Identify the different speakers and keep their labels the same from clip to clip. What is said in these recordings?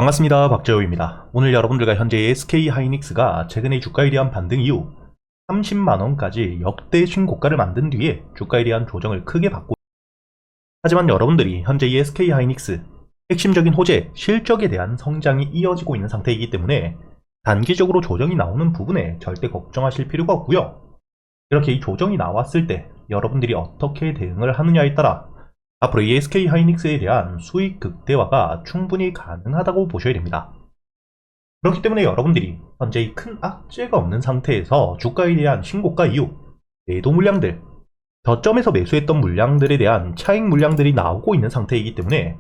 Speaker 1: 반갑습니다. 박재호입니다. 오늘 여러분들과 현재 SK하이닉스가 최근에 주가에 대한 반등 이후 30만원까지 역대 신고가를 만든 뒤에 주가에 대한 조정을 크게 받고, 하지만 여러분들이 현재 이 SK하이닉스 핵심적인 호재, 실적에 대한 성장이 이어지고 있는 상태이기 때문에 단기적으로 조정이 나오는 부분에 절대 걱정하실 필요가 없고요. 이렇게 이 조정이 나왔을 때 여러분들이 어떻게 대응을 하느냐에 따라 앞으로 이 SK하이닉스에 대한 수익 극대화가 충분히 가능하다고 보셔야 됩니다. 그렇기 때문에 여러분들이 현재 이 큰 악재가 없는 상태에서 주가에 대한 신고가 이후 매도 물량들, 저점에서 매수했던 물량들에 대한 차익 물량들이 나오고 있는 상태이기 때문에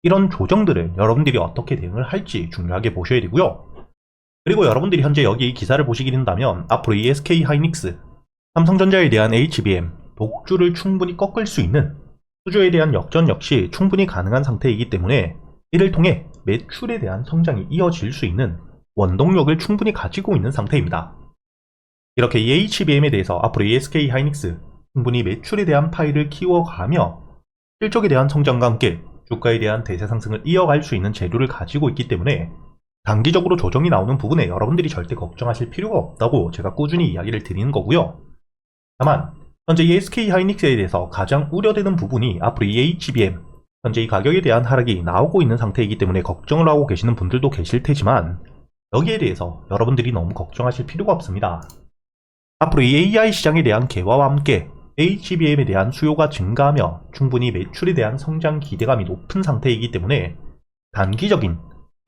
Speaker 1: 이런 조정들을 여러분들이 어떻게 대응을 할지 중요하게 보셔야 되고요. 그리고 여러분들이 현재 여기 이 기사를 보시게 된다면 앞으로 이 SK하이닉스, 삼성전자에 대한 HBM, 독주를 충분히 꺾을 수 있는 수주에 대한 역전 역시 충분히 가능한 상태이기 때문에 이를 통해 매출에 대한 성장이 이어질 수 있는 원동력을 충분히 가지고 있는 상태입니다. 이렇게 이 HBM에 대해서 앞으로 이 SK하이닉스 충분히 매출에 대한 파이를 키워가며 실적에 대한 성장과 함께 주가에 대한 대세 상승을 이어갈 수 있는 재료를 가지고 있기 때문에 단기적으로 조정이 나오는 부분에 여러분들이 절대 걱정하실 필요가 없다고 제가 꾸준히 이야기를 드리는 거고요. 다만 현재 이 SK하이닉스에 대해서 가장 우려되는 부분이 앞으로 이 HBM, 현재 이 가격에 대한 하락이 나오고 있는 상태이기 때문에 걱정을 하고 계시는 분들도 계실 테지만 여기에 대해서 여러분들이 너무 걱정하실 필요가 없습니다. 앞으로 이 AI 시장에 대한 개화와 함께 HBM에 대한 수요가 증가하며 충분히 매출에 대한 성장 기대감이 높은 상태이기 때문에 단기적인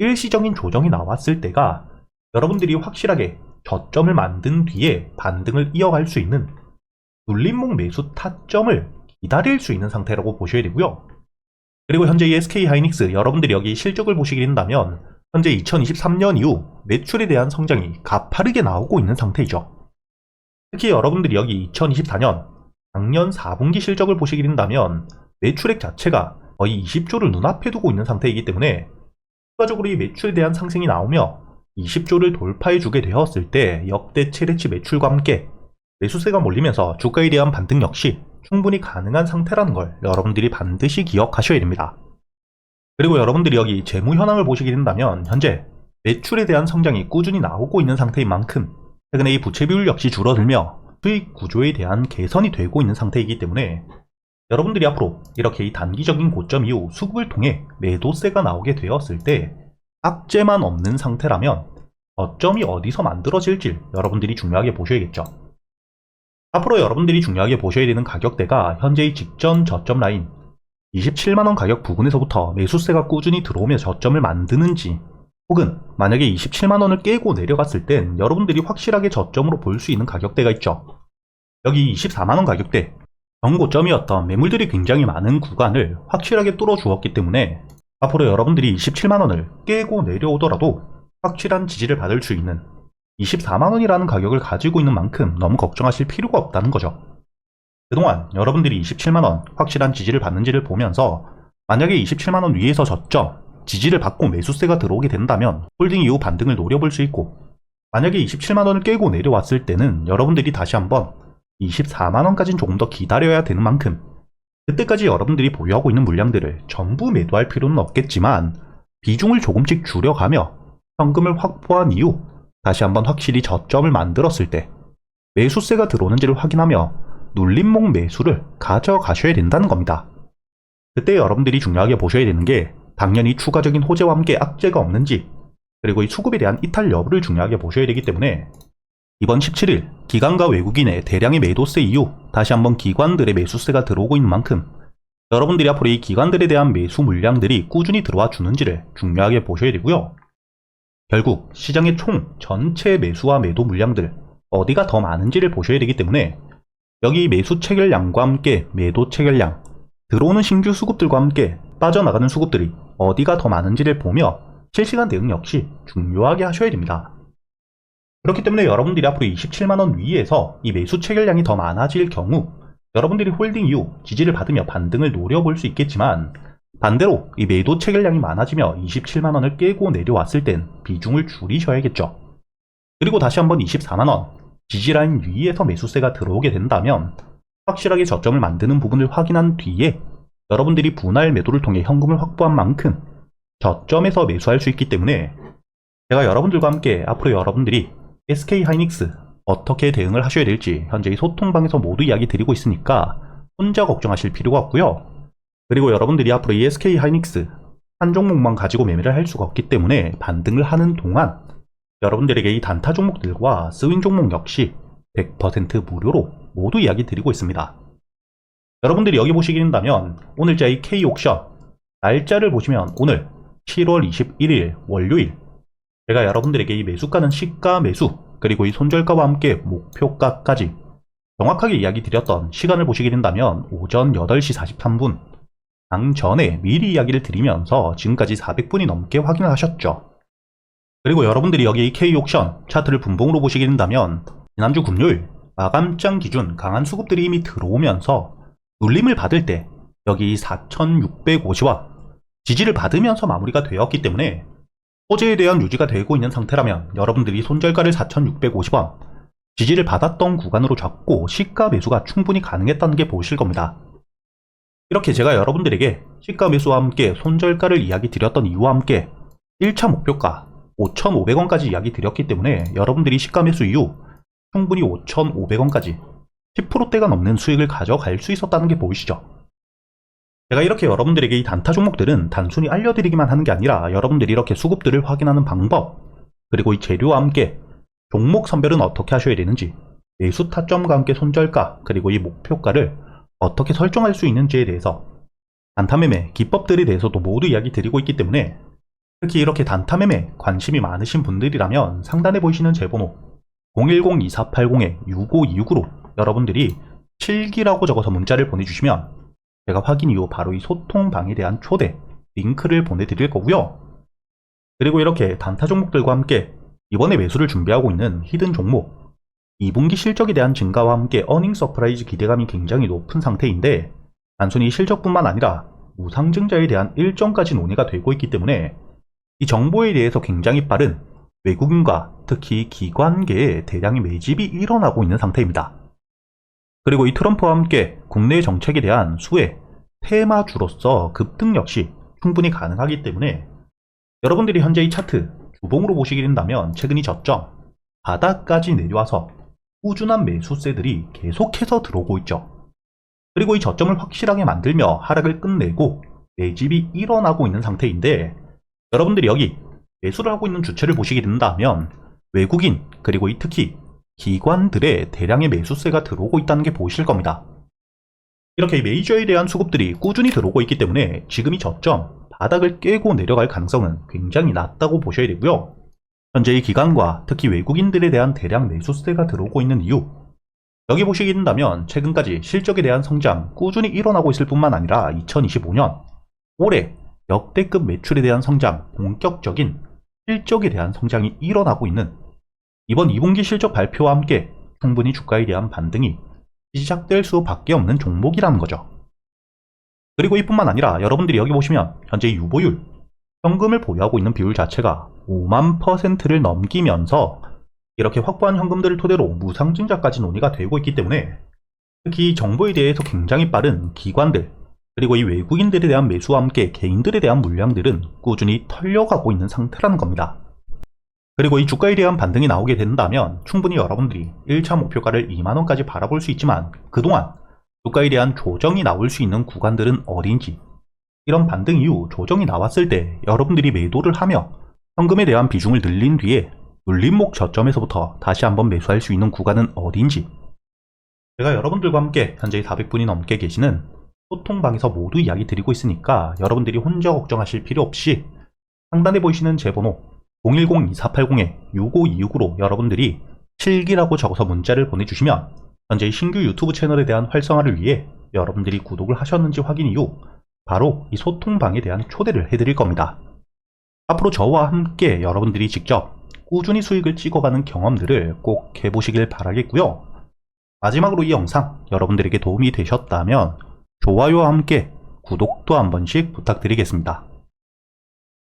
Speaker 1: 일시적인 조정이 나왔을 때가 여러분들이 확실하게 저점을 만든 뒤에 반등을 이어갈 수 있는 눌림목 매수 타점을 기다릴 수 있는 상태라고 보셔야 되고요. 그리고 현재 이 SK하이닉스 여러분들이 여기 실적을 보시게 된다면 현재 2023년 이후 매출에 대한 성장이 가파르게 나오고 있는 상태이죠. 특히 여러분들이 여기 2024년 작년 4분기 실적을 보시게 된다면 매출액 자체가 거의 20조를 눈앞에 두고 있는 상태이기 때문에 추가적으로 이 매출에 대한 상승이 나오며 20조를 돌파해 주게 되었을 때 역대 최대치 매출과 함께 매수세가 몰리면서 주가에 대한 반등 역시 충분히 가능한 상태라는 걸 여러분들이 반드시 기억하셔야 됩니다. 그리고 여러분들이 여기 재무 현황을 보시게 된다면 현재 매출에 대한 성장이 꾸준히 나오고 있는 상태인 만큼 최근에 이 부채 비율 역시 줄어들며 수익 구조에 대한 개선이 되고 있는 상태이기 때문에 여러분들이 앞으로 이렇게 이 단기적인 고점 이후 수급을 통해 매도세가 나오게 되었을 때 악재만 없는 상태라면 저점이 어디서 만들어질지 여러분들이 중요하게 보셔야겠죠. 앞으로 여러분들이 중요하게 보셔야 되는 가격대가 현재의 직전 저점 라인 27만원 가격 부근에서부터 매수세가 꾸준히 들어오며 저점을 만드는지, 혹은 만약에 27만원을 깨고 내려갔을 땐 여러분들이 확실하게 저점으로 볼 수 있는 가격대가 있죠. 여기 24만원 가격대, 정고점이었던 매물들이 굉장히 많은 구간을 확실하게 뚫어 주었기 때문에 앞으로 여러분들이 27만원을 깨고 내려오더라도 확실한 지지를 받을 수 있는 24만원이라는 가격을 가지고 있는 만큼 너무 걱정하실 필요가 없다는 거죠. 그동안 여러분들이 27만원 확실한 지지를 받는지를 보면서 만약에 27만원 위에서 저점 지지를 받고 매수세가 들어오게 된다면 홀딩 이후 반등을 노려볼 수 있고, 만약에 27만원을 깨고 내려왔을 때는 여러분들이 다시 한번 24만원까지는 조금 더 기다려야 되는 만큼 그때까지 여러분들이 보유하고 있는 물량들을 전부 매도할 필요는 없겠지만 비중을 조금씩 줄여가며 현금을 확보한 이후 다시 한번 확실히 저점을 만들었을 때 매수세가 들어오는지를 확인하며 눌림목 매수를 가져가셔야 된다는 겁니다. 그때 여러분들이 중요하게 보셔야 되는 게 당연히 추가적인 호재와 함께 악재가 없는지, 그리고 이 수급에 대한 이탈 여부를 중요하게 보셔야 되기 때문에 이번 17일 기관과 외국인의 대량의 매도세 이후 다시 한번 기관들의 매수세가 들어오고 있는 만큼 여러분들이 앞으로 이 기관들에 대한 매수 물량들이 꾸준히 들어와 주는지를 중요하게 보셔야 되고요. 결국 시장의 총 전체 매수와 매도 물량들 어디가 더 많은지를 보셔야 되기 때문에 여기 매수 체결량과 함께 매도 체결량, 들어오는 신규 수급들과 함께 빠져나가는 수급들이 어디가 더 많은지를 보며 실시간 대응 역시 중요하게 하셔야 됩니다. 그렇기 때문에 여러분들이 앞으로 27만원 위에서 이 매수 체결량이 더 많아질 경우 여러분들이 홀딩 이후 지지를 받으며 반등을 노려볼 수 있겠지만, 반대로 이 매도 체결량이 많아지며 27만원을 깨고 내려왔을 땐 비중을 줄이셔야겠죠. 그리고 다시 한번 24만원 지지라인 위에서 매수세가 들어오게 된다면 확실하게 저점을 만드는 부분을 확인한 뒤에 여러분들이 분할 매도를 통해 현금을 확보한 만큼 저점에서 매수할 수 있기 때문에 제가 여러분들과 함께 앞으로 여러분들이 SK하이닉스 어떻게 대응을 하셔야 될지 현재 이 소통방에서 모두 이야기 드리고 있으니까 혼자 걱정하실 필요가 없고요. 그리고 여러분들이 앞으로 이 SK하이닉스 한 종목만 가지고 매매를 할 수가 없기 때문에 반등을 하는 동안 여러분들에게 이 단타 종목들과 스윙 종목 역시 100% 무료로 모두 이야기 드리고 있습니다. 여러분들이 여기 보시게 된다면 오늘자 이 K옥션 날짜를 보시면 오늘 7월 21일 월요일 제가 여러분들에게 이 매수가는 시가 매수 그리고 이 손절가와 함께 목표가까지 정확하게 이야기 드렸던 시간을 보시게 된다면 오전 8시 43분 당전에 미리 이야기를 드리면서 지금까지 400분이 넘게 확인을 하셨죠. 그리고 여러분들이 여기 이 K옥션 차트를 분봉으로 보시게 된다면 지난주 금요일 마감장 기준 강한 수급들이 이미 들어오면서 눌림을 받을 때 여기 4650와 지지를 받으면서 마무리가 되었기 때문에 호재에 대한 유지가 되고 있는 상태라면 여러분들이 손절가를 4650원 지지를 받았던 구간으로 잡고 시가 매수가 충분히 가능했다는 게 보이실 겁니다. 이렇게 제가 여러분들에게 시가 매수와 함께 손절가를 이야기 드렸던 이유와 함께 1차 목표가 5,500원까지 이야기 드렸기 때문에 여러분들이 시가 매수 이후 충분히 5,500원까지 10%대가 넘는 수익을 가져갈 수 있었다는 게 보이시죠? 제가 이렇게 여러분들에게 이 단타 종목들은 단순히 알려드리기만 하는 게 아니라 여러분들이 이렇게 수급들을 확인하는 방법 그리고 이 재료와 함께 종목 선별은 어떻게 하셔야 되는지 매수 타점과 함께 손절가 그리고 이 목표가를 어떻게 설정할 수 있는지에 대해서 단타 매매 기법들에 대해서도 모두 이야기 드리고 있기 때문에 특히 이렇게 단타 매매 관심이 많으신 분들이라면 상단에 보이시는 제 번호 010-2480-6526으로 여러분들이 7기라고 적어서 문자를 보내주시면 제가 확인 이후 바로 이 소통방에 대한 초대 링크를 보내드릴 거고요. 그리고 이렇게 단타 종목들과 함께 이번에 매수를 준비하고 있는 히든 종목 2분기 실적에 대한 증가와 함께 어닝 서프라이즈 기대감이 굉장히 높은 상태인데 단순히 실적뿐만 아니라 무상증자에 대한 일정까지 논의가 되고 있기 때문에 이 정보에 대해서 굉장히 빠른 외국인과 특히 기관계의 대량의 매집이 일어나고 있는 상태입니다. 그리고 이 트럼프와 함께 국내 정책에 대한 수혜, 테마주로서 급등 역시 충분히 가능하기 때문에 여러분들이 현재 이 차트 주봉으로 보시게 된다면 최근 이 저점 바닥까지 내려와서 꾸준한 매수세들이 계속해서 들어오고 있죠. 그리고 이 저점을 확실하게 만들며 하락을 끝내고 매집이 일어나고 있는 상태인데 여러분들이 여기 매수를 하고 있는 주체를 보시게 된다면 외국인 그리고 이 특히 기관들의 대량의 매수세가 들어오고 있다는 게 보이실 겁니다. 이렇게 메이저에 대한 수급들이 꾸준히 들어오고 있기 때문에 지금 이 저점 바닥을 깨고 내려갈 가능성은 굉장히 낮다고 보셔야 되고요. 현재 이 기관과 특히 외국인들에 대한 대량 매수세가 들어오고 있는 이유 여기 보시게 된다면 최근까지 실적에 대한 성장 꾸준히 일어나고 있을 뿐만 아니라 2025년 올해 역대급 매출에 대한 성장 본격적인 실적에 대한 성장이 일어나고 있는 이번 2분기 실적 발표와 함께 충분히 주가에 대한 반등이 시작될 수밖에 없는 종목이라는 거죠. 그리고 이뿐만 아니라 여러분들이 여기 보시면 현재 유보율, 현금을 보유하고 있는 비율 자체가 5만%를 넘기면서 이렇게 확보한 현금들을 토대로 무상증자까지 논의가 되고 있기 때문에 특히 정보에 대해서 굉장히 빠른 기관들 그리고 이 외국인들에 대한 매수와 함께 개인들에 대한 물량들은 꾸준히 털려가고 있는 상태라는 겁니다. 그리고 이 주가에 대한 반등이 나오게 된다면 충분히 여러분들이 1차 목표가를 2만원까지 바라볼 수 있지만 그동안 주가에 대한 조정이 나올 수 있는 구간들은 어딘지 이런 반등 이후 조정이 나왔을 때 여러분들이 매도를 하며 현금에 대한 비중을 늘린 뒤에 눌림목 저점에서부터 다시 한번 매수할 수 있는 구간은 어딘지 제가 여러분들과 함께 현재 400분이 넘게 계시는 소통방에서 모두 이야기 드리고 있으니까 여러분들이 혼자 걱정하실 필요 없이 상단에 보이시는 제 번호 010-2480-6526으로 여러분들이 7기라고 적어서 문자를 보내주시면 현재 신규 유튜브 채널에 대한 활성화를 위해 여러분들이 구독을 하셨는지 확인 이후 바로 이 소통방에 대한 초대를 해드릴 겁니다. 앞으로 저와 함께 여러분들이 직접 꾸준히 수익을 찍어가는 경험들을 꼭 해보시길 바라겠고요. 마지막으로 이 영상 여러분들에게 도움이 되셨다면 좋아요와 함께 구독도 한 번씩 부탁드리겠습니다.